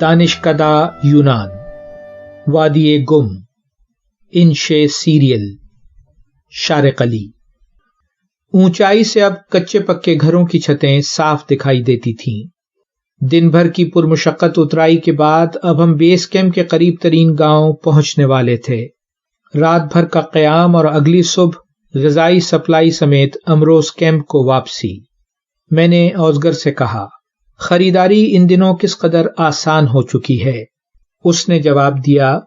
دانشکدہ یونان، وادی گم، انش سیریل، شارق علی۔ اونچائی سے اب کچے پکے گھروں کی چھتیں صاف دکھائی دیتی تھیں۔ دن بھر کی پرمشقت اترائی کے بعد اب ہم بیس کیمپ کے قریب ترین گاؤں پہنچنے والے تھے۔ رات بھر کا قیام اور اگلی صبح غذائی سپلائی سمیت امروز کیمپ کو واپسی۔ میں نے اوزگر سے کہا، خریداری ان دنوں کس قدر آسان ہو چکی ہے؟ اس نے جواب دیا،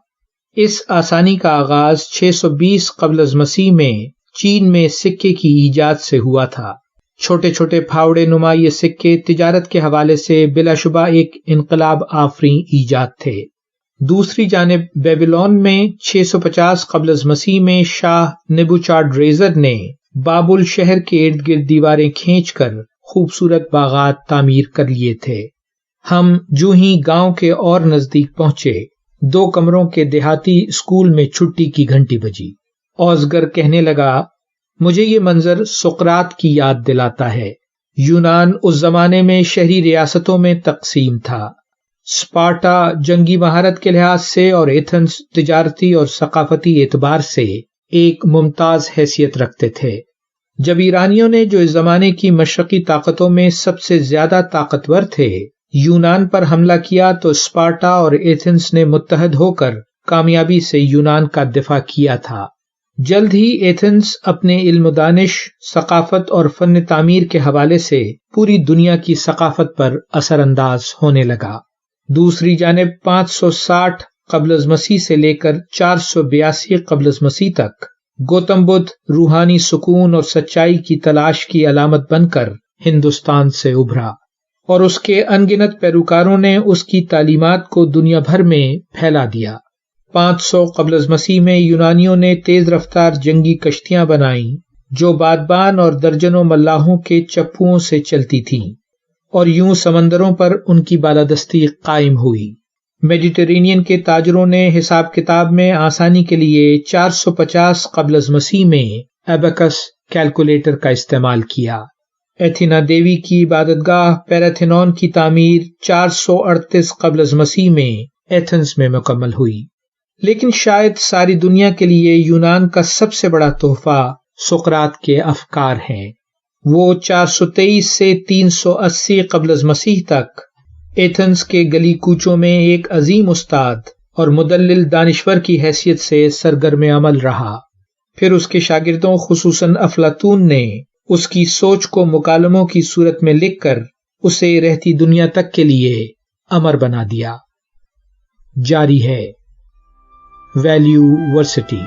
اس آسانی کا آغاز 620 قبل از مسیح میں چین میں سکے کی ایجاد سے ہوا تھا۔ چھوٹے چھوٹے پھاوڑے نما یہ سکے تجارت کے حوالے سے بلا شبہ ایک انقلاب آفریں ایجاد تھے۔ دوسری جانب بیبیلون میں 650 قبل از مسیح میں شاہ نیبوچادریزر نے بابل شہر کے ارد گرد دیواریں کھینچ کر خوبصورت باغات تعمیر کر لیے تھے۔ ہم جو ہی گاؤں کے اور نزدیک پہنچے، 2 کمروں کے دیہاتی اسکول میں چھٹی کی گھنٹی بجی۔ اوزگر کہنے لگا، مجھے یہ منظر سقراط کی یاد دلاتا ہے۔ یونان اس زمانے میں شہری ریاستوں میں تقسیم تھا۔ اسپارٹا جنگی مہارت کے لحاظ سے اور ایتھنز تجارتی اور ثقافتی اعتبار سے ایک ممتاز حیثیت رکھتے تھے۔ جب ایرانیوں نے، جو اس زمانے کی مشرقی طاقتوں میں سب سے زیادہ طاقتور تھے، یونان پر حملہ کیا تو اسپارٹا اور ایتھنز نے متحد ہو کر کامیابی سے یونان کا دفاع کیا تھا۔ جلد ہی ایتھنز اپنے علم و دانش، ثقافت اور فن تعمیر کے حوالے سے پوری دنیا کی ثقافت پر اثر انداز ہونے لگا۔ دوسری جانب 560 قبل از مسیح سے لے کر 482 قبل از مسیح تک گوتم بدھ روحانی سکون اور سچائی کی تلاش کی علامت بن کر ہندوستان سے ابھرا، اور اس کے ان گنت پیروکاروں نے اس کی تعلیمات کو دنیا بھر میں پھیلا دیا۔ 500 قبل از مسیح میں یونانیوں نے تیز رفتار جنگی کشتیاں بنائیں جو بادبان اور درجنوں ملاحوں کے چپوؤں سے چلتی تھیں، اور یوں سمندروں پر ان کی بالادستی قائم ہوئی۔ میڈیٹرینین کے تاجروں نے حساب کتاب میں آسانی کے لیے 450 قبل از مسیح میں ایبیکس کیلکولیٹر کا استعمال کیا۔ ایتھینا دیوی کی عبادت گاہ پیراتھینون کی تعمیر 438 قبل از مسیح میں ایتھنز میں مکمل ہوئی۔ لیکن شاید ساری دنیا کے لیے یونان کا سب سے بڑا تحفہ سقراط کے افکار ہیں۔ وہ 423 سے 380 قبل از مسیح تک ایتھنز کے گلی کوچوں میں ایک عظیم استاد اور مدلل دانشور کی حیثیت سے سرگرم عمل رہا۔ پھر اس کے شاگردوں خصوصاً افلاطون نے اس کی سوچ کو مکالموں کی صورت میں لکھ کر اسے رہتی دنیا تک کے لیے امر بنا دیا۔ جاری ہے ویلیو ورسٹی۔